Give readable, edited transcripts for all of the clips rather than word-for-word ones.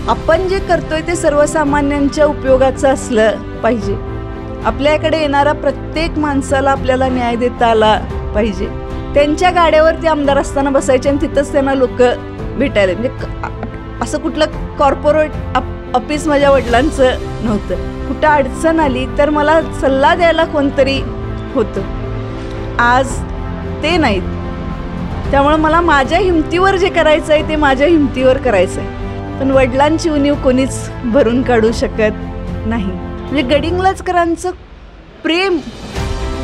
आपण जे करतोय ते सर्वसामान्यांच्या उपयोगाचं असलं पाहिजे. आपल्याकडे येणारा प्रत्येक माणसाला आपल्याला न्याय देता आला पाहिजे. त्यांच्या गाड्यावर ते आमदार असताना बसायचे आणि तिथंच त्यांना लोक भेटायला, म्हणजे असं कुठलं कॉर्पोरेट ऑफिस माझ्या वडिलांचं नव्हतं. कुठं अडचण आली तर मला सल्ला द्यायला कोणतरी होतं. आज ते नाहीत. त्यामुळे मला माझ्या हिमतीवर जे करायचं आहे ते माझ्या हिमतीवर करायचं आहे. पण वडिलांची उणीव कोणीच भरून काढू शकत नाही. म्हणजे गडिंग्लजकरांचं प्रेम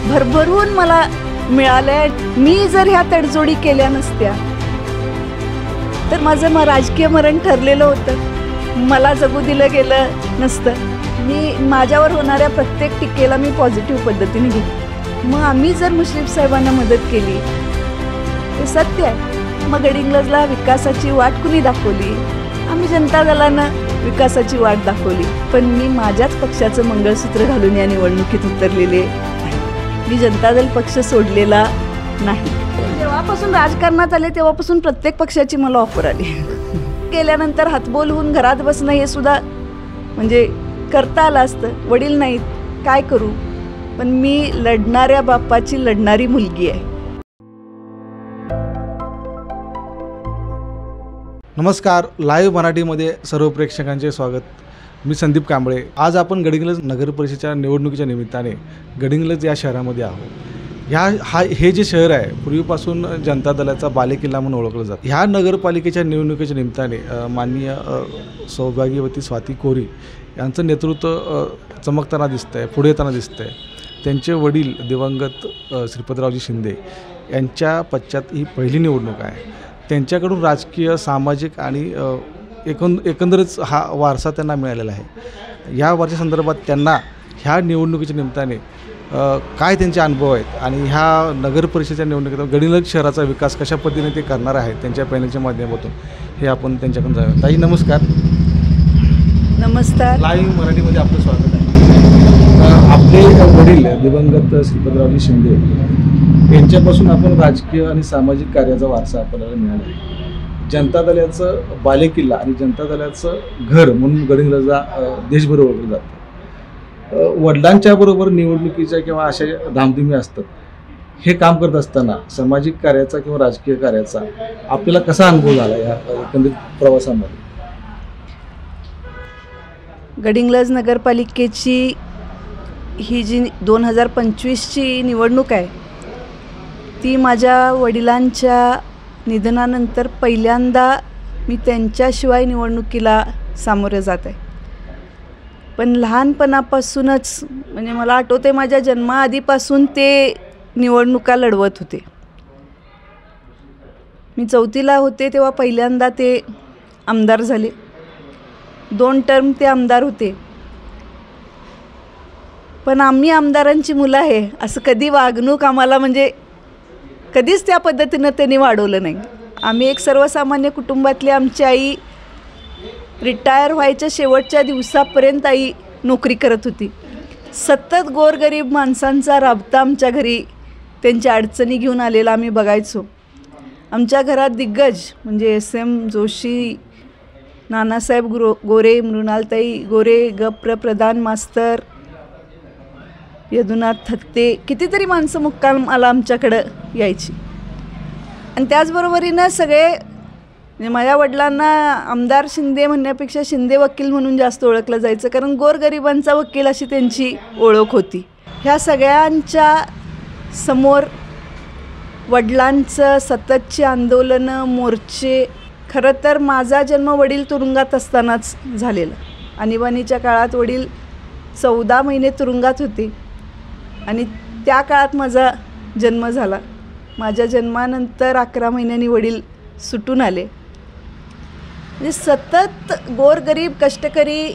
भरभरून मला मिळालंय. मी जर ह्या तडजोडी केल्या नसत्या तर माझं राजकीय मरण ठरलेलं होतं. मला जगू दिलं गेलं नसतं. मी माझ्यावर होणाऱ्या प्रत्येक टीकेला मी पॉझिटिव्ह पद्धतीने घेतली. मग आम्ही जर मुश्रीफ साहेबांना मदत केली ते सत्य आहे. मग गडिंग्लजला विकासाची वाट कुणी दाखवली? आम्ही जनता दलानं विकासाची वाट दाखवली. पण मी माझ्याच पक्षाचं मंगळसूत्र घालून या निवडणुकीत उतरलेले नाही. मी जनता दल पक्ष सोडलेला नाही. जेव्हापासून राजकारणात आले तेव्हापासून प्रत्येक पक्षाची मला ऑफर आली. गेल्यानंतर हातबोल होऊन घरात बसणं हे सुद्धा म्हणजे करता आलं असतं. वडील नाहीत, काय करू? पण मी लढणाऱ्या बापाची लढणारी मुलगी आहे. नमस्कार, लाईव्ह मराठीमध्ये सर्व प्रेक्षकांचे स्वागत. मी संदीप कांबळे. आज आपण गडिंग्लज नगर परिषदेच्या निवडणुकीच्या निमित्ताने गडिंग्लज या शहरामध्ये आहोत. हे जे शहर आहे पूर्वीपासून जनता दलाचा बालेकिल्ला म्हणून ओळखलं जातं. ह्या नगरपालिकेच्या निवडणुकीच्या निमित्ताने माननीय सौभाग्यवती स्वाती कोरी यांचं नेतृत्व चमकताना दिसतं आहे, पुढे येताना दिसतं आहे. त्यांचे वडील दिवंगत श्रीपतरावजी शिंदे यांच्या पश्चात ही पहिली निवडणूक आहे. त्यांच्याकडून राजकीय, सामाजिक आणि एकंदरच हा वारसा त्यांना मिळालेला आहे. या वारशासंदर्भात त्यांना ह्या निवडणुकीच्या निमित्ताने काय त्यांचे अनुभव आहेत आणि ह्या नगर परिषदेच्या निवडणुकीत गडिंग्लज शहराचा विकास कशा पद्धतीने ते करणार आहेत त्यांच्या पॅनलच्या माध्यमातून हे आपण त्यांच्याकडून जाऊया. ताई नमस्कार. नमस्कार. लाईव्ह मराठीमध्ये आपलं स्वागत आहे. आपले वडील दिवंगत श्रीपतरावजी शिंदे यांच्यापासून आपण राजकीय आणि सामाजिक कार्याचा वारसा आपल्याला मिळाला आहे. जनता दलाचं बालेकिल्ला आणि जनता दलाचं घर म्हणून गडिंग्लजला देशभर ओळखलं जातं. वडिलांच्या बरोबर निवडणुकीच्या किंवा अशा धामधुमी असतात. हे काम करत असताना सामाजिक कार्याचा किंवा राजकीय कार्याचा आपल्याला कसा अनुभव झाला या एकंदरीत प्रवासामध्ये? गडिंग्लज नगरपालिकेची ही जी 2025ची निवडणूक आहे ती माझ्या वडिलांच्या निधनानंतर पहिल्यांदा मी त्यांच्याशिवाय निवडणुकीला सामोरे जात आहे. पण लहानपणापासूनच म्हणजे मला आठवते माझ्या जन्माआधीपासून ते निवडणुका लढवत होते. मी 4थीला होते तेव्हा पहिल्यांदा ते आमदार झाले. 2 टर्म ते आमदार होते. पण आम्ही आमदारांची मुलं आहे असं कधी वागणूक आम्हाला म्हणजे कधीच त्या पद्धतीनं त्यांनी वाढवलं नाही. आम्ही एक सर्वसामान्य कुटुंबातली, आमची आई रिटायर व्हायच्या शेवटच्या दिवसापर्यंत आई नोकरी करत होती. सतत गोरगरीब माणसांचा राबता आमच्या घरी त्यांच्या अडचणी घेऊन आलेला आम्ही बघायचो. आमच्या घरात दिग्गज म्हणजे SM जोशी, नानासाहेब गोरे, मृणालताई गोरे, गप्र प्रधान मास्तर, यदुनाथ थत्ते, कितीतरी माणसं मुक्कामाला आमच्याकडं यायची. आणि त्याचबरोबरीनं सगळे म्हणजे माझ्या वडिलांना आमदार शिंदे म्हणण्यापेक्षा शिंदे वकील म्हणून जास्त ओळखलं जायचं, कारण गोरगरिबांचा वकील अशी त्यांची ओळख होती. ह्या सगळ्यांच्या समोर वडिलांचं सततची आंदोलनं, मोर्चे. खरं तर माझा जन्म वडील तुरुंगात असतानाच झालेला. आणीबाणीच्या काळात वडील 14 महिने तुरुंगात होते आणि त्या काळात माझा जन्म झाला. माझ्या जन्मानंतर 11 महिन्यांनी वडील सुटून आले. म्हणजे सतत गोरगरीब कष्टकरी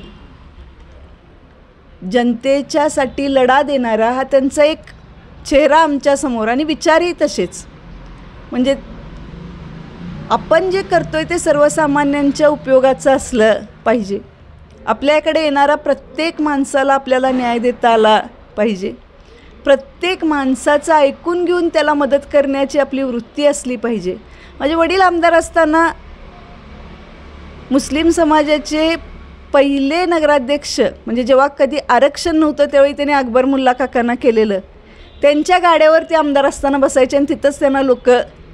जनतेच्यासाठी लढा देणारा हा त्यांचा एक चेहरा आमच्यासमोर आणि विचारही तसेच. म्हणजे आपण जे करतोय ते सर्वसामान्यांच्या उपयोगाचं असलं पाहिजे. आपल्याकडे येणारा प्रत्येक माणसाला आपल्याला न्याय देता आला पाहिजे. प्रत्येक माणसाचं ऐकून घेऊन त्याला मदत करण्याची आपली वृत्ती असली पाहिजे. माझे वडील आमदार असताना मुस्लिम समाजाचे पहिले नगराध्यक्ष म्हणजे जेव्हा कधी आरक्षण नव्हतं त्यावेळी त्याने अकबर मुल्ला काकांना केलेलं. त्यांच्या गाड्यावर ते आमदार असताना बसायचे आणि तिथंच त्यांना लोक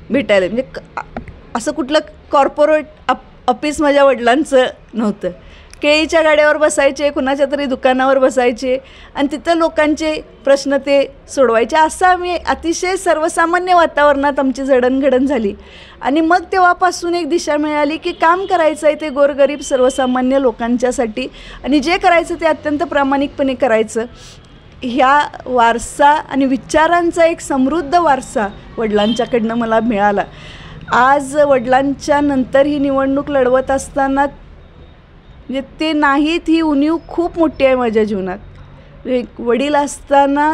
भेटायला. म्हणजे असं कुठलं कॉर्पोरेट ऑफिस माझ्या वडिलांचं नव्हतं. केळीच्या गाड्यावर बसायचे, कुणाच्या तरी दुकानावर बसायचे आणि तिथं लोकांचे प्रश्न ते सोडवायचे. असं आम्ही अतिशय सर्वसामान्य वातावरणात आमची जडणघडण झाली आणि मग तेव्हापासून एक दिशा मिळाली की काम करायचं आहे ते गोरगरीब सर्वसामान्य लोकांच्यासाठी आणि जे करायचं ते अत्यंत प्रामाणिकपणे करायचं. ह्या वारसा आणि विचारांचा एक समृद्ध वारसा वडिलांच्याकडनं मला मिळाला. आज वडिलांच्या नंतर ही निवडणूक लढवत असताना म्हणजे ते नाहीत ही उणीव खूप मोठी आहे माझ्या जीवनात. वडील असताना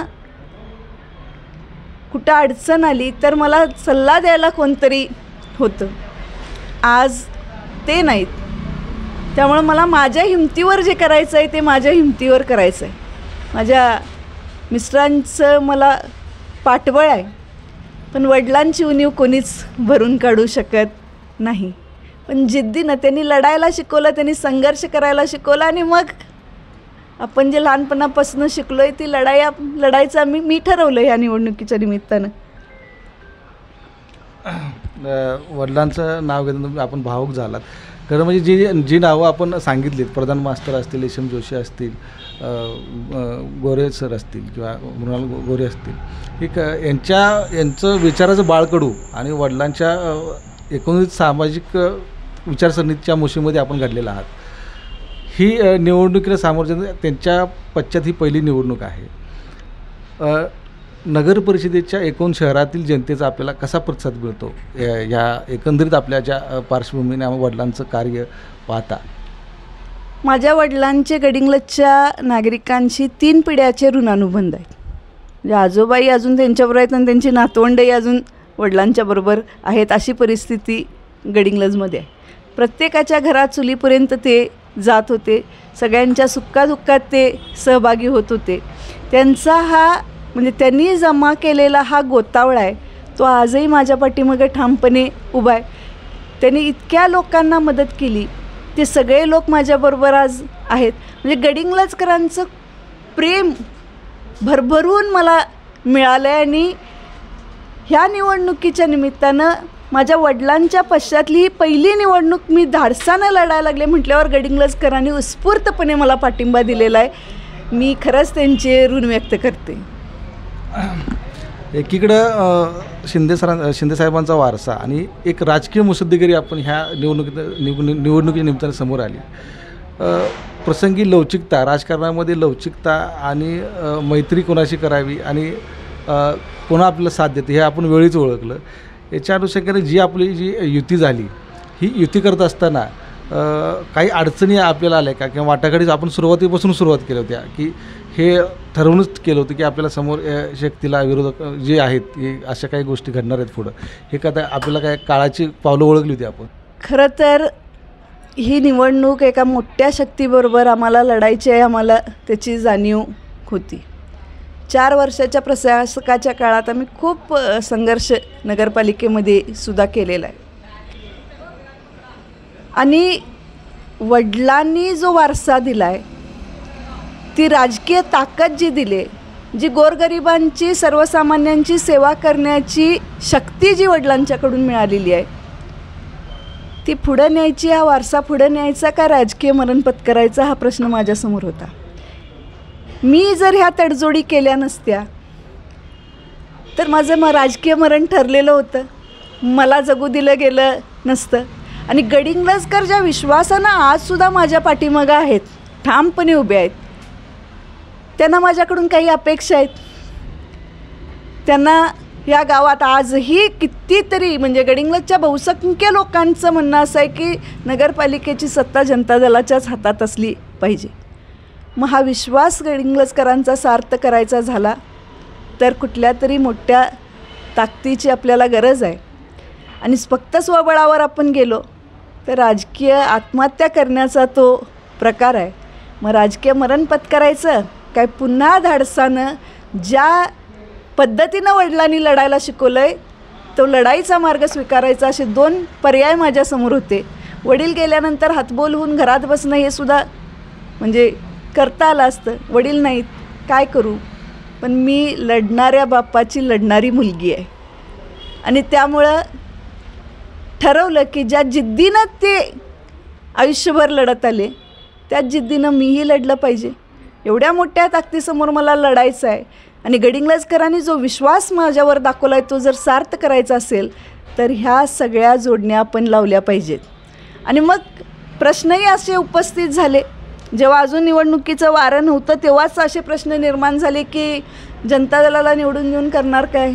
कुठं अडचण आली तर मला सल्ला द्यायला कोणतरी होतं. आज ते नाहीत. त्यामुळं मला माझ्या हिमतीवर जे करायचं आहे ते माझ्या हिमतीवर करायचं आहे. माझ्या मिस्टरांचं मला पाठबळ आहे पण वडिलांची उणीव कोणीच भरून काढू शकत नाही. पण जिद्दीनं त्यांनी लढायला शिकवलं, त्यांनी संघर्ष करायला शिकवलं आणि मग आपण जे लहानपणापासून शिकलो आहे ती लढायचं मी ठरवलं ह्या निवडणुकीच्या निमित्तानं. वडिलांचं नाव घेताना आपण भावूक झालात. खरं म्हणजे जी नावं आपण सांगितलीत, प्रधान मास्तर असतील, एस एम जोशी असतील, गोरे सर असतील किंवा मृणाल गोरे असतील, यांचं विचाराचं बाळकडू आणि वडिलांच्या एकूणच सामाजिक विचारसरणीच्या मुशीमध्ये आपण घडलेला आहात. ही निवडणुकीला सामोरं त्यांच्या पश्चात ही पहिली निवडणूक आहे. नगर परिषदेच्या एकूण शहरातील जनतेचा आपल्याला कसा प्रतिसाद मिळतो या एकंदरीत आपल्या ज्या पार्श्वभूमीने वडिलांचं कार्य पाहता? माझ्या वडिलांचे गडिंग्लजच्या नागरिकांशी 3 पिढ्याचे ऋणानुबंध आहेत. म्हणजे आजोबाई अजून त्यांच्याबरोबर आहेत आणि त्यांची नातवंडही अजून वडिलांच्याबरोबर आहेत. अशी परिस्थिती गडिंग्लजमध्ये आहे. प्रत्येकाच्या घरात चुलीपर्यंत ते जात होते. सगळ्यांच्या सुखादुःखात ते सहभागी होत होते. त्यांचा हा म्हणजे त्यांनी जमा केलेला हा गोतावळा आहे तो आजही माझ्या पाठीमागे ठामपणे उभा आहे. त्यांनी इतक्या लोकांना मदत केली. ते सगळे लोक माझ्याबरोबर आज आहेत. म्हणजे गडिंग्लजकरांचं प्रेम भरभरून मला मिळालं आहे आणि ह्या निवडणुकीच्या निमित्तानं माझ्या वडिलांच्या पश्चातली ही पहिली निवडणूक मी धाडसानं लढायला लागले म्हटल्यावर गडिंग्लजकरांनी उत्स्फूर्तपणे मला पाठिंबा दिलेला आहे. मी खरंच त्यांचे ऋण व्यक्त करते. एकीकडं शिंदेसाहेबांचा वारसा आणि एक राजकीय मुसद्देगिरी आपण ह्या निवडणुकीच्या निमित्ताने समोर आली. प्रसंगी लवचिकता, राजकारणामध्ये लवचिकता आणि मैत्री कोणाशी करावी आणि कोणा आपल्याला साथ देते हे आपण वेळीच ओळखलं. याच्या अनुषंगाने जी आपली युती झाली ही युती करत असताना काही अडचणी आपल्याला आल्या का किंवा वाटाघाटी आपण सुरुवातीपासून सुरुवात केल्या होत्या की हे ठरवूनच केलं होतं की आपल्याला समोर शक्तीला विरोधक जे आहेत हे अशा काही गोष्टी घडणार आहेत पुढं, हे का आपल्याला काय काळाची पावलं ओळखली होती आपण? खरं तर ही निवडणूक एका मोठ्या शक्तीबरोबर आम्हाला लढायची आहे. आम्हाला त्याची जाणीव होती. 4 वर्षाच्या प्रशासकाच्या काळात आम्ही खूप संघर्ष नगरपालिकेमध्ये सुद्धा केलेला आहे आणि वडिलांनी जो वारसा दिला आहे ती राजकीय ताकद जी दिली, जी गोरगरिबांची सर्वसामान्यांची सेवा करण्याची शक्ती जी वडिलांच्याकडून मिळालेली आहे ती पुढं न्यायची, हा वारसा पुढं न्यायचा का राजकीय मरण पत्करायचा हा प्रश्न माझ्यासमोर होता. मी जर ह्या तडजोडी केल्या नसत्या तर माझं राजकीय मरण ठरलेलं होतं. मला जगू दिलं गेलं नसतं. आणि गडिंग्लजकर ज्या विश्वासानं आजसुद्धा माझ्या पाठीमागं आहेत, ठामपणे उभे आहेत, त्यांना माझ्याकडून काही अपेक्षा आहेत. त्यांना या गावात आजही कितीतरी म्हणजे गडिंग्लजच्या बहुसंख्य लोकांचं म्हणणं असं आहे की नगरपालिकेची सत्ता जनता दलाच्याच हातात असली पाहिजे. मग हा विश्वास गडिंग्लजकरांचा सार्थ करायचा झाला तर कुठल्या तरी मोठ्या ताकदीची आपल्याला गरज आहे. आणि फक्त स्वबळावर आपण गेलो तर राजकीय आत्महत्या करण्याचा तो प्रकार आहे. मग राजकीय मरण पत्करायचं काय पुन्हा धाडसानं ज्या पद्धतीनं वडिलांनी लढायला शिकवलं आहे तो लढाईचा मार्ग स्वीकारायचा, असे 2 पर्याय माझ्यासमोर होते. वडील गेल्यानंतर हातबोल होऊन घरात बसणं हे सुद्धा म्हणजे करता आलं असतं. वडील नाहीत, काय करू? पण मी लढणाऱ्या बापाची लढणारी मुलगी आहे आणि त्यामुळं ठरवलं की ज्या जिद्दीनं ते आयुष्यभर लढत आले त्याच जिद्दीनं मीही लढलं पाहिजे. एवढ्या मोठ्या ताकदीसमोर मला लढायचं आहे आणि गडिंग्लजकरांनी जो विश्वास माझ्यावर दाखवला आहे तो जर सार्थ करायचा असेल तर ह्या सगळ्या जोडण्या आपण लावल्या पाहिजेत. आणि मग प्रश्नही असे उपस्थित झाले. जेव्हा अजून निवडणुकीचं वारं नव्हतं तेव्हाच असे प्रश्न निर्माण झाले की जनता दलाला निवडून घेऊन करणार काय?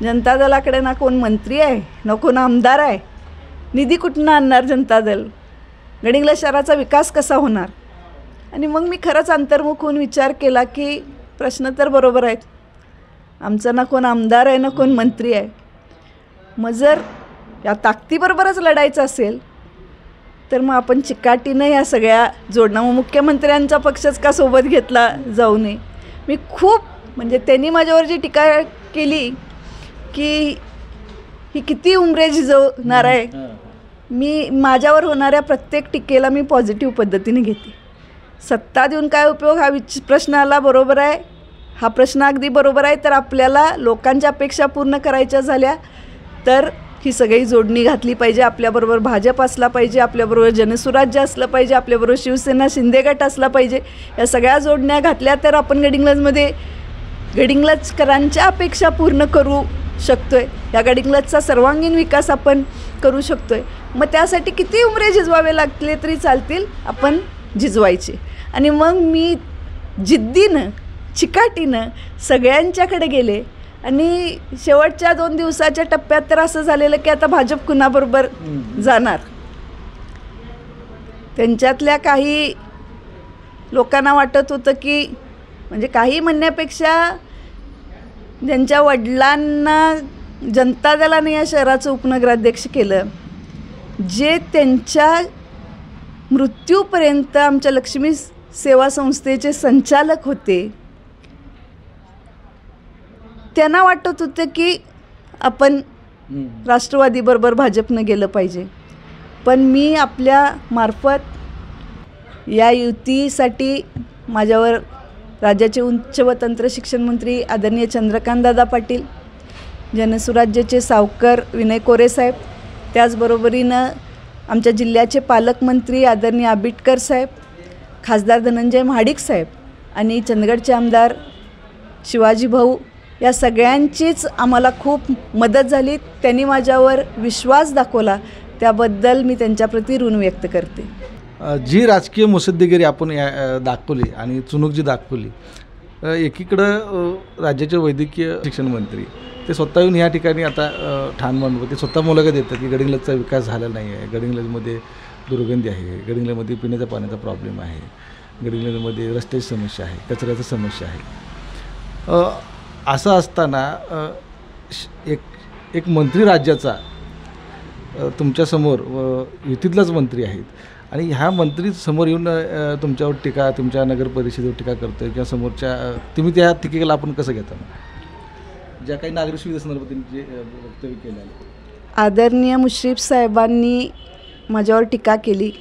जनता दलाकडे ना कोण मंत्री आहे ना कोण आमदार आहे. निधी कुठनं आणणार जनता दल? गडिंग्लज शहराचा विकास कसा होणार? आणि मग मी खरंच अंतर्मुख होऊन विचार केला की प्रश्न तर बरोबर आहेत. आमचा ना कोण आमदार आहे ना कोण मंत्री आहे. मग जर या ताकदीबरोबरच लढायचं असेल तर मग आपण चिकाटीनं या सगळ्या जोडणं. मग मुख्यमंत्र्यांचा पक्षच का सोबत घेतला जाऊ नये? मी खूप म्हणजे त्यांनी माझ्यावर जी टीका केली की ही किती उमरे झिजवणार आहे. मी माझ्यावर होणाऱ्या प्रत्येक टीकेला मी पॉझिटिव्ह पद्धतीने घेते. सत्ता देऊन काय उपयोग हा प्रश्न आला, बरोबर आहे. हा प्रश्न अगदी बरोबर आहे. तर आपल्याला लोकांच्या अपेक्षा पूर्ण करायच्या झाल्या तर ही सगळी जोडणी घातली पाहिजे. आपल्याबरोबर भाजप असला पाहिजे, आपल्याबरोबर जनसुराज्य असलं पाहिजे, आपल्याबरोबर शिवसेना शिंदे गट असला पाहिजे. या सगळ्या जोडण्या घातल्या तर आपण गडिंग्लजकरांच्या अपेक्षा पूर्ण करू शकतो आहे. या गडिंग्लजचा सर्वांगीण विकास आपण करू शकतो आहे. मग त्यासाठी किती उमरे झिजवावे लागले तरी चालतील, आपण झिजवायचे. आणि मग मी जिद्दीनं चिकाटीनं सगळ्यांच्याकडे गेले आणि शेवटच्या 2 दिवसाच्या टप्प्यात तर असं झालेलं की आता भाजप कुणाबरोबर जाणार. त्यांच्यातल्या काही लोकांना वाटत होतं की म्हणजे काही म्हणण्यापेक्षा ज्यांच्या वडिलांना जनता दलाने या शहराचं उपनगराध्यक्ष केलं, जे त्यांच्या मृत्यूपर्यंत आमच्या लक्ष्मी सेवा संस्थेचे संचालक होते, त्यांना वाटत होतं की आपण राष्ट्रवादीबरोबर भाजपनं गेलं पाहिजे. पण मी आपल्या मार्फत या युतीसाठी माझ्यावर राज्याचे उच्च व तंत्र शिक्षण मंत्री आदरणीय चंद्रकांतदादा पाटील, जनसुराज्याचे सावकर विनय कोरे साहेब, त्याचबरोबरीनं आमच्या जिल्ह्याचे पालकमंत्री आदरणीय आबिटकर साहेब, खासदार धनंजय महाडिक साहेब आणि चंदगडचे आमदार शिवाजी भाऊ, या सगळ्यांचीच आम्हाला खूप मदत झाली. त्यांनी माझ्यावर विश्वास दाखवला, त्याबद्दल मी त्यांच्याप्रती ऋण व्यक्त करते. जी राजकीय मुसद्देगिरी आपण दाखवली आणि चुणूक जी दाखवली, एकीकडं राज्याचे वैद्यकीय शिक्षण मंत्री ते स्वतः येऊन या ठिकाणी आता ठाण मांडून ते स्वतः मुलाखत देतात की गडिंग्लजचा विकास झाला नाही आहे, गडिंग्लजमध्ये दुर्गंधी आहे, गडिंग्लजमध्ये पिण्याच्या पाण्याचा प्रॉब्लेम आहे, गडिंग्लजमध्ये रस्त्याची समस्या आहे, कचऱ्याची समस्या आहे. असं असताना एक मंत्री राज्याचा तुमच्यासमोर युतीतलाच मंत्री आहेत आणि ह्या मंत्री समोर येऊन तुमच्यावर टीका, तुमच्या नगर परिषदेवर टीका करतोय किंवा समोरच्या तुम्ही त्या टीकेला आपण कसं घेता? ज्या काही नागरिक सुविधेसंदर्भात जे वक्तव्य केलं आहे. आदरणीय मुश्रीफ साहेबांनी माझ्यावर टीका केली,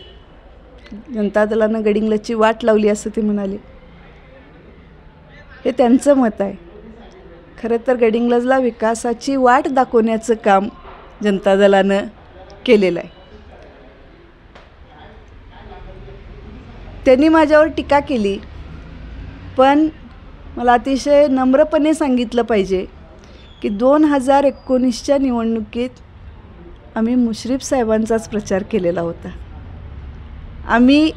जनता दलानं गडिंग्लजची वाट लावली असं ते म्हणाले. हे त्यांचं मत आहे. खरं तर गडिंग्लजला विकासाची वाट दाखवण्याचं काम जनता दलानं केलेलं आहे. त्यांनी माझ्यावर टीका केली, पण मला अतिशय नम्रपणे सांगितलं पाहिजे की 2019च्या निवडणुकीत आम्ही मुश्रीफ साहेबांचाच प्रचार केलेला होता. आम्ही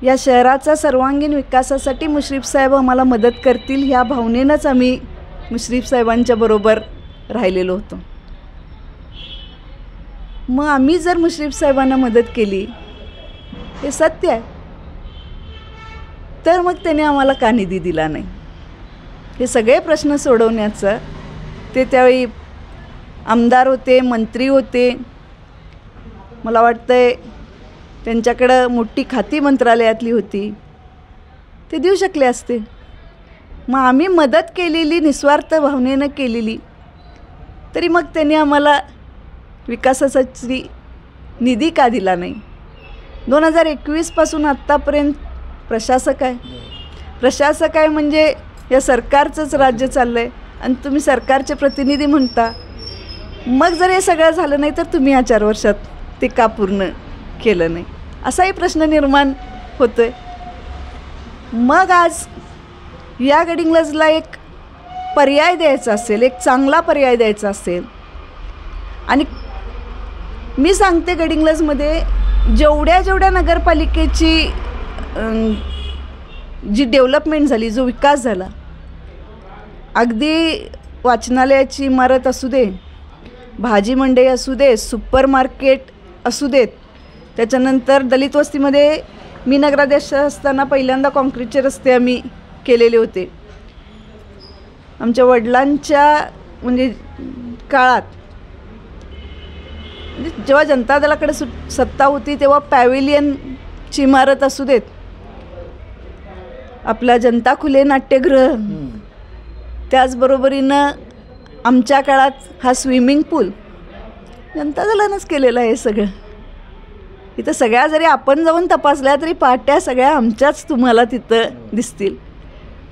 या शहराचा सर्वांगीण विकासासाठी मुश्रीफ साहेब आम्हाला मदत करतील ह्या भावनेनंच आम्ही मुश्रीफ साहेबांच्या बरोबर राहिलेलो होतो. मग आम्ही जर मुश्रीफ साहेबांना मदत केली, हे सत्य आहे, तर मग त्याने आम्हाला का निधी दिला नाही? हे सगळे प्रश्न सोडवण्याचं ते त्यावेळी आमदार होते, मंत्री होते. मला वाटतंय त्यांच्याकडं मोठी खाती मंत्रालयातली होती, ते देऊ शकले असते. मग आम्ही मदत केलेली, निस्वार्थ भावनेनं केलेली, तरी मग त्यांनी आम्हाला विकासाची निधी का दिला नाही? 2021पासून आत्तापर्यंत प्रशासक आहे म्हणजे या सरकारचंच राज्य चाललं आहे आणि तुम्ही सरकारचे प्रतिनिधी म्हणता. मग जर हे सगळं झालं नाही तर तुम्ही या 4 वर्षात ते का पूर्ण केलं नाही, असाही प्रश्न निर्माण होतो आहे. मग आज या गडिंग्लजला एक पर्याय द्यायचा असेल, एक चांगला पर्याय द्यायचा असेल, आणि मी सांगते गडिंग्लजमध्ये जेवढ्या नगरपालिकेची जी डेव्हलपमेंट झाली, जो विकास झाला, अगदी वाचनालयाची इमारत असू दे, भाजी मंडई असू दे, सुपर मार्केट असू देत, त्याच्यानंतर दलित वस्तीमध्ये मी नगराध्यक्ष असताना पहिल्यांदा काँक्रीटचे रस्ते आम्ही केलेले होते. आमच्या वडिलांच्या म्हणजे काळात जेव्हा जनता दलाकडे सत्ता होती तेव्हा पॅव्हिलियनची इमारत असू देत, आपला जनता खुले नाट्यगृह, त्याचबरोबरीनं आमच्या काळात हा स्विमिंग पूल जनता दलानंच केलेलं आहे. सगळं इथं सगळ्या जरी आपण जाऊन तपासल्या तरी पाट्या सगळ्या आमच्याच तुम्हाला तिथं दिसतील.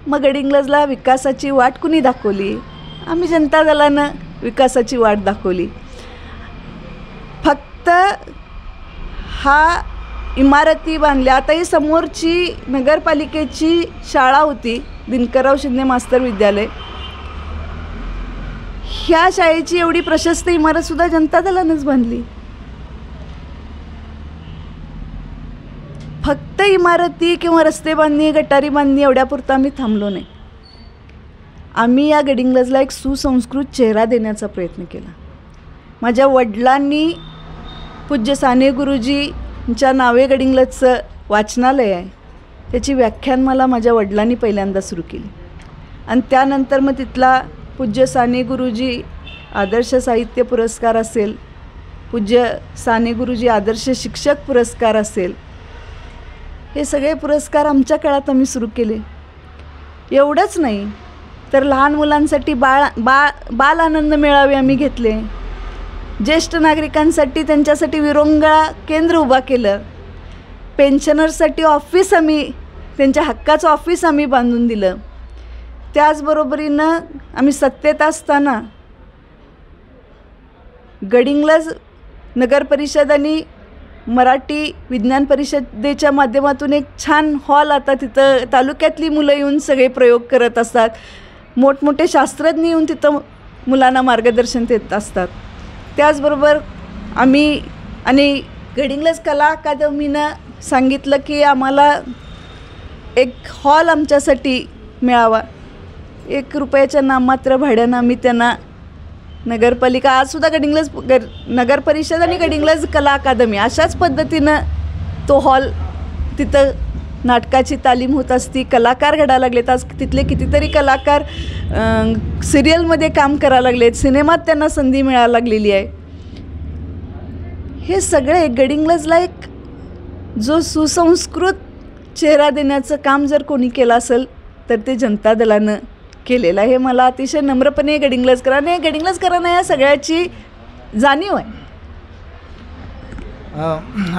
मग गडिंग्लजला विकासाची वाट कुणी दाखवली? आम्ही जनता दलानं विकासाची वाट दाखवली. फक्त हा इमारती बांधल्या. आता ही समोरची नगरपालिकेची शाळा होती, दिनकरराव शिंदे मास्तर विद्यालय, ह्या शाळेची एवढी प्रशस्त इमारतसुद्धा जनता दलानंच बांधली. फक्त इमारती किंवा रस्ते बांधणी, गटारी बांधणी एवढ्यापुरतं आम्ही थांबलो नाही. आम्ही या गडिंग्लजला एक सुसंस्कृत चेहरा देण्याचा प्रयत्न केला. माझ्या वडिलांनी पूज्य साने गुरुजींच्या नावे गडिंग्लजचं वाचनालय आहे, त्याची व्याख्यानमाला माझ्या वडिलांनी पहिल्यांदा सुरू केली. आणि त्यानंतर मग तिथला पूज्य साने गुरुजी आदर्श साहित्य पुरस्कार असेल, पूज्य साने गुरुजी आदर्श शिक्षक पुरस्कार असेल, हे सगळे पुरस्कार आमच्या काळात आम्ही सुरू केले. एवढंच नाही तर लहान मुलांसाठी बाल आनंद मेळावे आम्ही घेतले. ज्येष्ठ नागरिकांसाठी त्यांच्यासाठी विरंगुळा केंद्र उभा केलं. पेन्शनर्ससाठी ऑफिस आम्ही, त्यांच्या हक्काचं ऑफिस आम्ही बांधून दिलं. त्याचबरोबरीनं आम्ही सत्तेत असताना गडिंग्लज नगर परिषद आणि मराठी विज्ञान परिषदेच्या माध्यमातून एक छान हॉल आता तिथं तालुक्यातली मुलं येऊन सगळे प्रयोग करत असतात. मोठमोठे शास्त्रज्ञ येऊन तिथं मुलांना मार्गदर्शन देत असतात. त्याचबरोबर आम्ही आणि गडिंग्लज कला अकादमीनं सांगितलं की आम्हाला एक हॉल आमच्यासाठी मिळावा. 1 रुपयाच्या नाममात्र भाड्यानं आम्ही त्यांना नगरपालिका, आजसुद्धा गडिंग्लज नगर परिषद आणि गडिंग्लज कला अकादमी अशाच पद्धतीनं तो हॉल, तिथं नाटकाची तालीम होत असती, कलाकार घडायला लागलेत. आज तिथले कितीतरी कलाकार सिरियलमध्ये काम करायला लागलेत, सिनेमात त्यांना संधी मिळायला लागलेली आहे. हे सगळे गडिंग्लजला एक जो सुसंस्कृत चेहरा देण्याचं काम जर कोणी केलं असेल तर ते जनता दलानं केलेलं आहे. हे मला अतिशय नम्रपणे गडिंग्लजकरांना या सगळ्याची जाणीव आहे.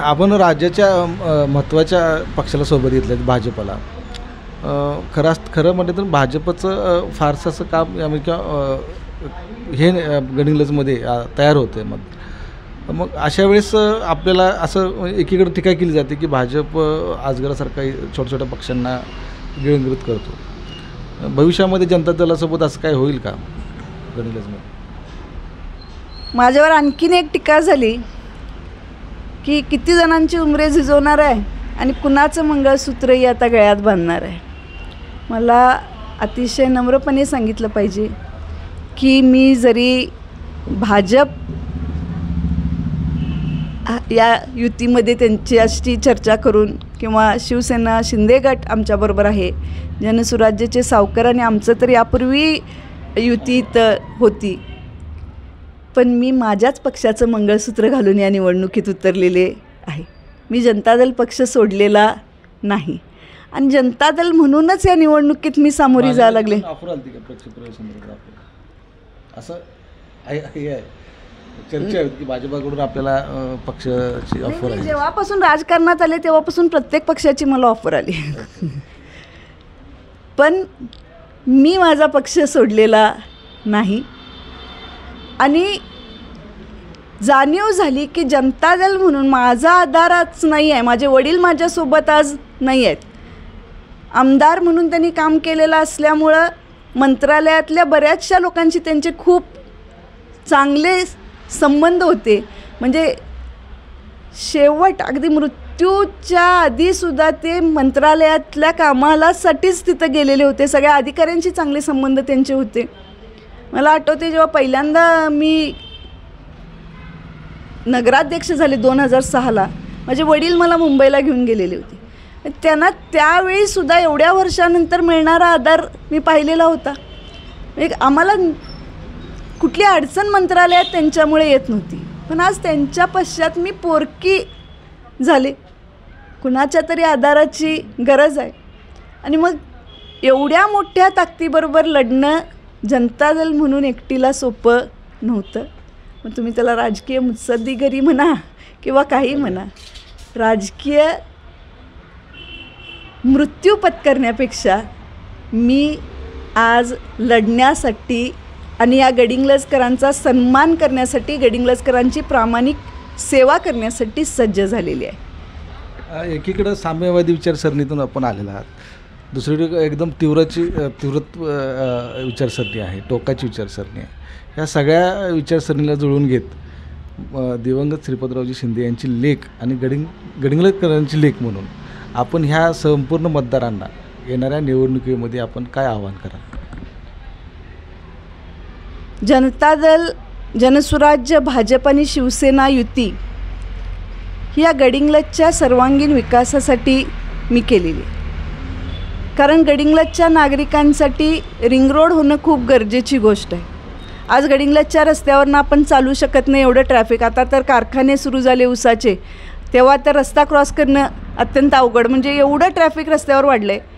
आपण राज्याच्या महत्त्वाच्या पक्षाला सोबत घेतलं, भाजपला. खरं म्हटलं तर भाजपचं फारसं असं काम किंवा हे गडिंग्लजमध्ये तयार होते. मग अशा वेळेस आपल्याला असं एकीकडे टीका केली जाते की भाजप आजगरासारखा छोट्या छोट्या पक्षांना गिळंकृत करतो. भविष्यामध्ये जनता दलासोबत असं काय होईल का गडिंग्लजमध्ये? माझ्यावर आणखीन एक टीका झाली की किती जणांची उमरे झिजवणार आहे आणि कुणाचं मंगळसूत्रही आता गळ्यात बांधणार आहे. मला अतिशय नम्रपणे सांगितलं पाहिजे की मी जरी भाजप या युतीमध्ये त्यांच्याशी चर्चा करून किंवा शिवसेना शिंदे गट आमच्याबरोबर आहे, जनसुराज्याचे सावकर आणि आमचं तर यापूर्वी युतीत होती, पण मी माझ्याच पक्षाचं मंगळसूत्र घालून या निवडणुकीत उतरलेले आहे. मी जनता दल पक्ष सोडलेला नाही आणि जनता दल म्हणूनच या निवडणुकीत मी सामोरी जायला लागले. ऑफर आली का पक्ष प्रवेश असं आहे? चर्चा आहे की भाजपाकडून आपल्याला पक्षाची ऑफर आहे. जेव्हापासून राजकारणात आले तेव्हापासून प्रत्येक पक्षाची मला ऑफर आली. पण मी माझा पक्ष सोडलेला नाही आणि जाणीव झाली की जनता दल म्हणून माझा आधारच नाही आहे. माझे वडील माझ्यासोबत आज नाही आहेत. आमदार म्हणून त्यांनी काम केलेलं असल्यामुळं मंत्रालयातल्या बऱ्याचशा लोकांशी त्यांचे खूप चांगले संबंध होते. म्हणजे शेवट अगदी मृत्यूच्या आधीसुद्धा ते मंत्रालयातल्या कामालासाठीच तिथं गेलेले होते. सगळ्या अधिकाऱ्यांशी चांगले संबंध त्यांचे होते. मला आठवते जेव्हा पहिल्यांदा मी नगराध्यक्ष झाले 2006ला, माझे वडील मला मुंबईला घेऊन गेलेले होते. त्यांना त्यावेळीसुद्धा एवढ्या वर्षानंतर मिळणारा आधार मी पाहिलेला होता. एक आम्हाला कुठली अडचण मंत्रालयात त्यांच्यामुळे येत नव्हती. पण आज त्यांच्या पश्चात मी पोरकी झाले. कुणाच्या तरी आधाराची गरज आहे आणि मग एवढ्या मोठ्या ताकदीबरोबर लढणं जनता दल म्हणून एकटीला सोपं नव्हतं. मग तुम्ही त्याला राजकीय मुत्सद्दीगिरी म्हणा किंवा काही म्हणा, राजकीय मृत्यू पत्करण्यापेक्षा मी आज लढण्यासाठी आणि या गडिंग्लजकरांचा सन्मान करण्यासाठी, गडिंग्लजकरांची प्रामाणिक सेवा करण्यासाठी सज्ज झालेली आहे. एकीकडं साम्यवादी विचारसरणीतून आपण आलेला आहात, दुसरीकडे एकदम तीव्र विचारसरणी आहे, टोकाची विचारसरणी आहे. ह्या सगळ्या विचारसरणीला जुळवून घेत दिवंगत श्रीपतरावजी शिंदे यांची लेख आणि गडिंग्लजकरांची लेख म्हणून आपण ह्या संपूर्ण मतदारांना येणाऱ्या निवडणुकीमध्ये आपण काय आवाहन कराल? जनता दल, जनसुराज्य, भाजप आणि शिवसेना युती ही या गडिंग्लजच्या सर्वांगीण विकासासाठी मी केलेली. कारण गडिंग्लजच्या नागरिकांसाठी रिंग रोड होणं खूप गरजेची गोष्ट आहे. आज गडिंग्लजच्या रस्त्यावरनं आपण चालू शकत नाही, एवढं ट्रॅफिक. आता तर कारखाने सुरू झाले ऊसाचे, तेव्हा तर रस्ता क्रॉस करणं अत्यंत अवघड, म्हणजे एवढं ट्रॅफिक रस्त्यावर वाढलं आहे.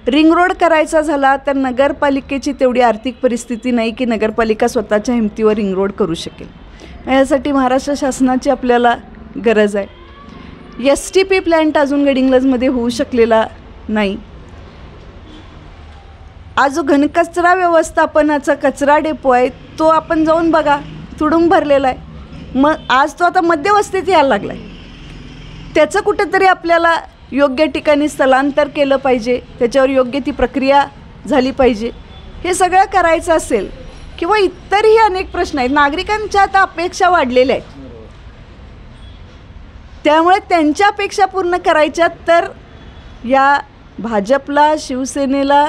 रिंग रोड करायचा झाला तर नगरपालिकेची तेवढी आर्थिक परिस्थिती नाही की नगरपालिका स्वतःच्या हिमतीवर रिंग रोड करू शकेल. यासाठी महाराष्ट्र शासनाची आपल्याला गरज आहे. STP प्लॅन्ट अजून गडिंग्लजमध्ये होऊ शकलेला नाही. आज जो घनकचरा व्यवस्थापनाचा कचरा डेपो आहे तो आपण जाऊन बघा, तुडुंब भरलेला आहे. मग आज तो आता मध्यवस्तीत यायला लागला आहे. त्याचं कुठंतरी आपल्याला योग्य ठिकाणी स्थलांतर केलं पाहिजे, त्याच्यावर योग्य ती प्रक्रिया झाली पाहिजे. हे सगळं करायचं असेल किंवा इतरही अनेक प्रश्न आहेत. नागरिकांच्या आता अपेक्षा वाढलेल्या आहेत, त्यामुळे त्यांच्या अपेक्षा पूर्ण करायच्या तर या भाजपला, शिवसेनेला,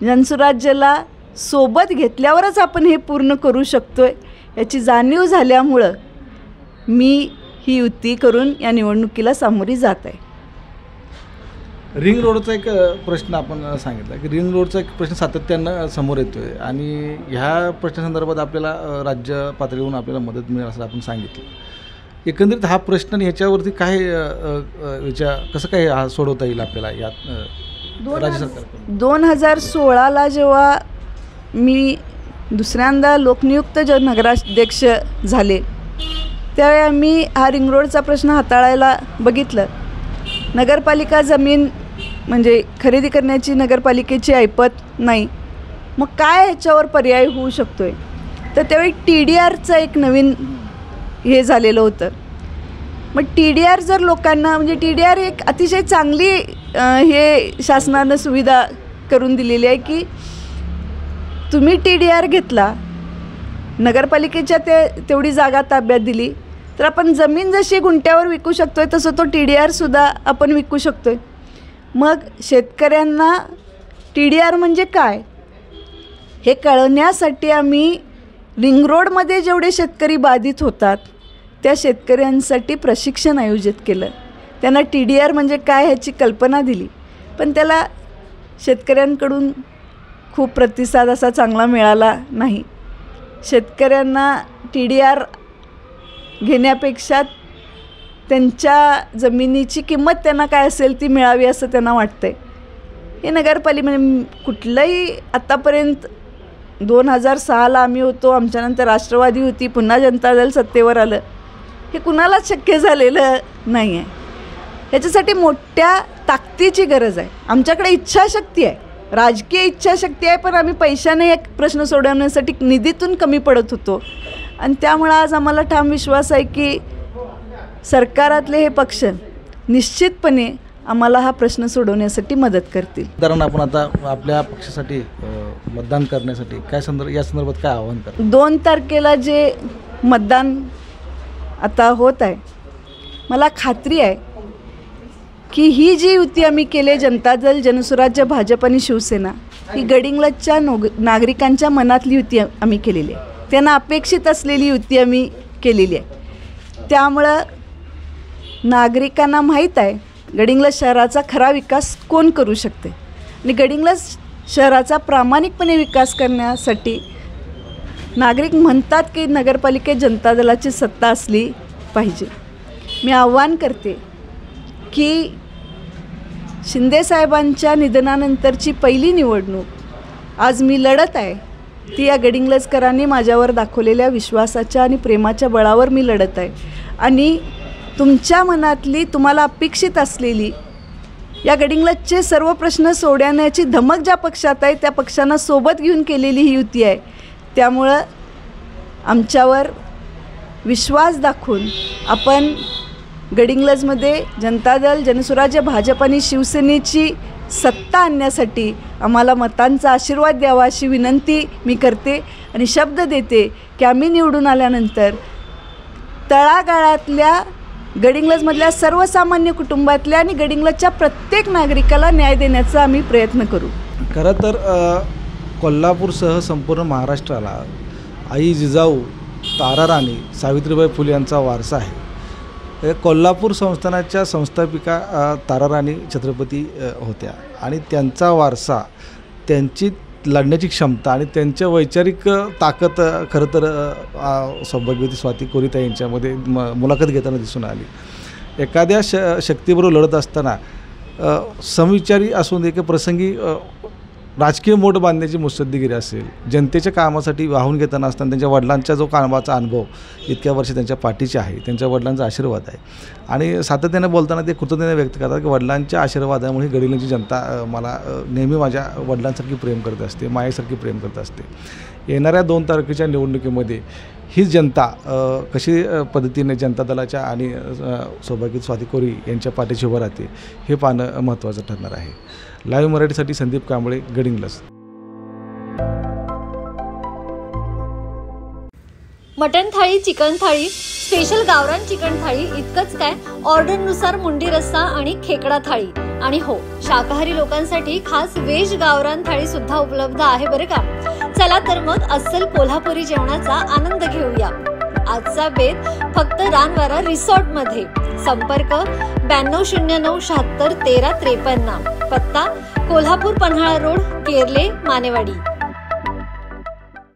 जनसुराज्याला सोबत घेतल्यावरच आपण हे पूर्ण करू शकतो आहे. याची जाणीव झाल्यामुळं मी ही युती करून या निवडणुकीला सामोरी जात आहे. रिंग रोडचा एक प्रश्न आपण सांगितला की रिंग रोडचा एक प्रश्न सातत्यानं समोर येतो आहे आणि ह्या प्रश्नासंदर्भात आपल्याला राज्य पातळीवरून आपल्याला मदत मिळेल असं आपण सांगितलं. एकंदरीत हा प्रश्न आणि ह्याच्यावरती काय कसं काय हा सोडवता येईल आपल्याला यात राज्य सरकार? 2016ला जेव्हा मी दुसऱ्यांदा लोकनियुक्त नगराध्यक्ष झाले त्यावेळी आम्ही हा रिंग रोडचा प्रश्न हाताळायला बघितलं. नगरपालिका जमीन म्हणजे खरेदी करण्याची नगरपालिकेची ऐपत नाही. मग काय ह्याच्यावर पर्याय होऊ शकतो आहे? तर त्यावेळी TDRचं एक नवीन हे झालेलं होतं. मग TDR जर लोकांना, म्हणजे TDR एक अतिशय चांगली हे शासनानं सुविधा करून दिलेली आहे की तुम्ही TDR घेतला, नगरपालिकेच्या तेवढी जागा ताब्यात दिली तर आपण जमीन जशी गुंठ्यावर विकू शकतो आहे तसं तो TDRसुद्धा आपण विकू शकतो आहे. मग शेतकऱ्यांना TDR म्हणजे काय हे कळण्यासाठी आम्ही रिंग रोडमध्ये जेवढे शेतकरी बाधित होतात त्या शेतकऱ्यांसाठी प्रशिक्षण आयोजित केलं. त्यांना TDR म्हणजे काय ह्याची कल्पना दिली. पण त्याला शेतकऱ्यांकडून खूप प्रतिसाद असा चांगला मिळाला नाही. शेतकऱ्यांना TDR घेण्यापेक्षा त्यांच्या जमिनीची किंमत त्यांना काय असेल ती मिळावी असं त्यांना वाटतं आहे. हे नगरपालिका म्हणजे कुठलंही आत्तापर्यंत 2006ला आम्ही होतो, आमच्यानंतर राष्ट्रवादी होती, पुन्हा जनता दल सत्तेवर आलं. हे कुणालाच शक्य झालेलं नाही आहे. ह्याच्यासाठी मोठ्या ताकदीची गरज आहे. आमच्याकडे इच्छाशक्ती आहे, राजकीय इच्छाशक्ती आहे, पण आम्ही पैशाने एक प्रश्न सोडवण्यासाठी निधीतून कमी पडत होतो. आणि त्यामुळं आज आम्हाला ठाम विश्वास आहे की सरकारातले हे पक्ष निश्चितपणे आम्हाला हा प्रश्न सोडवण्यासाठी मदत करतील. कारण आपण आता आपल्या पक्षासाठी मतदान करण्यासाठी काय या संदर्भात काय आवाहन करा? 2 तारखेला जे मतदान आता होत आहे, मला खात्री आहे की ही जी युती आम्ही केली, जनता दल, जनसुराज्य, भाजप आणि शिवसेना, ही गडिंग्लजच्या नागरिकांच्या मनातली युती आम्ही केलेली आहे. त्यांना अपेक्षित असलेली युती आम्ही केलेली आहे. त्यामुळं नागरिकांना माहीत आहे गडिंग्लज शहराचा खरा विकास कोण करू शकते. आणि गडिंग्लज शहराचा प्रामाणिकपणे विकास करण्यासाठी नागरिक म्हणतात की नगरपालिकेत जनता दलाची सत्ता असली पाहिजे. मी आव्हान करते की शिंदेसाहेबांच्या निधनानंतरची पहिली निवडणूक आज मी लढत आहे, ती या गडिंग्लजकरांनी माझ्यावर दाखवलेल्या विश्वासाच्या आणि प्रेमाच्या बळावर मी लढत आहे. आणि तुमच्या मनातली, तुम्हाला अपेक्षित असलेली या गडिंग्लजचे सर्व प्रश्न सोडवण्याची धमक ज्या पक्षात आहे, त्या पक्षांना सोबत घेऊन केलेली ही युती आहे. त्यामुळं आमच्यावर विश्वास दाखवून आपण गडिंग्लजमध्ये जनता दल, जनसुराज्य, भाजप आणि शिवसेनेची सत्ता आणण्यासाठी आम्हाला मतांचा आशीर्वाद द्यावा अशी विनंती मी करते. आणि शब्द देते की आम्ही निवडून आल्यानंतर तळागाळातल्या गडिंग्लजमधल्या सर्वसामान्य कुटुंबातल्या आणि गडिंग्लजच्या प्रत्येक नागरिकाला न्याय देण्याचा आम्ही प्रयत्न करू. खरं तर कोल्हापूरसह संपूर्ण महाराष्ट्राला आई जिजाऊ, ताराराणी, सावित्रीबाई फुले यांचा वारसा आहे. कोल्हापूर संस्थानाच्या संस्थापिका ताराराणी छत्रपती होत्या आणि त्यांचा वारसा, त्यांची लढण्याची क्षमता आणि त्यांच्या वैचारिक ताकद खरं तर सौभाग्यवती स्वाती कोरीताई यांच्यामध्ये मुलाखत घेताना दिसून आली. एखाद्या शक्तीबरोबर लढत असताना समविचारी असून एक प्रसंगी राजकीय मोठ बांधण्याची मुत्सद्देगिरी असेल, जनतेच्या कामासाठी वाहून घेताना असताना त्यांच्या वडिलांचा जो कामाचा अनुभव इतक्या वर्ष त्यांच्या पाठीचे आहे, त्यांच्या वडिलांचा आशीर्वाद आहे. आणि सातत्याने बोलताना ते कृतज्ञता व्यक्त करतात की वडिलांच्या आशीर्वादामुळे गडिंग्लजची जनता मला नेहमी माझ्या वडिलांसारखी प्रेम करत असते, मायेसारखी प्रेम करत असते. येणाऱ्या 2 तारखेच्या निवडणुकीमध्ये ही जनता कशी पद्धतीने जनता दलाच्या आणि सौभाग्यवती स्वाती कोरी यांच्या पाठीशी उभं राहते हे पाहणं महत्त्वाचं ठरणार आहे. लाईव्ह मराठीसाठी संदीप कांबळे, गडिंग्लज. मटण थाळी, चिकन थाळी, स्पेशल गावरान चिकन थाळी इतकंच काय, ऑर्डरनुसार मुंडी रस्सा आणि खेकडा थाळी. आणि हो, शाकाहारी लोकांसाठी खास व्हेज गावरान थाळी सुद्धा उपलब्ध आहे बरं का. चला तर मग अस्सल कोल्हापुरी जेवणाचा आनंद घेऊया. आजचा बेत फक्त रानवारा रिसॉर्ट मध्ये. संपर्क 9209761353. पत्ता कोल्हापूर पन्हाळा रोड, केरले, मानेवाडी.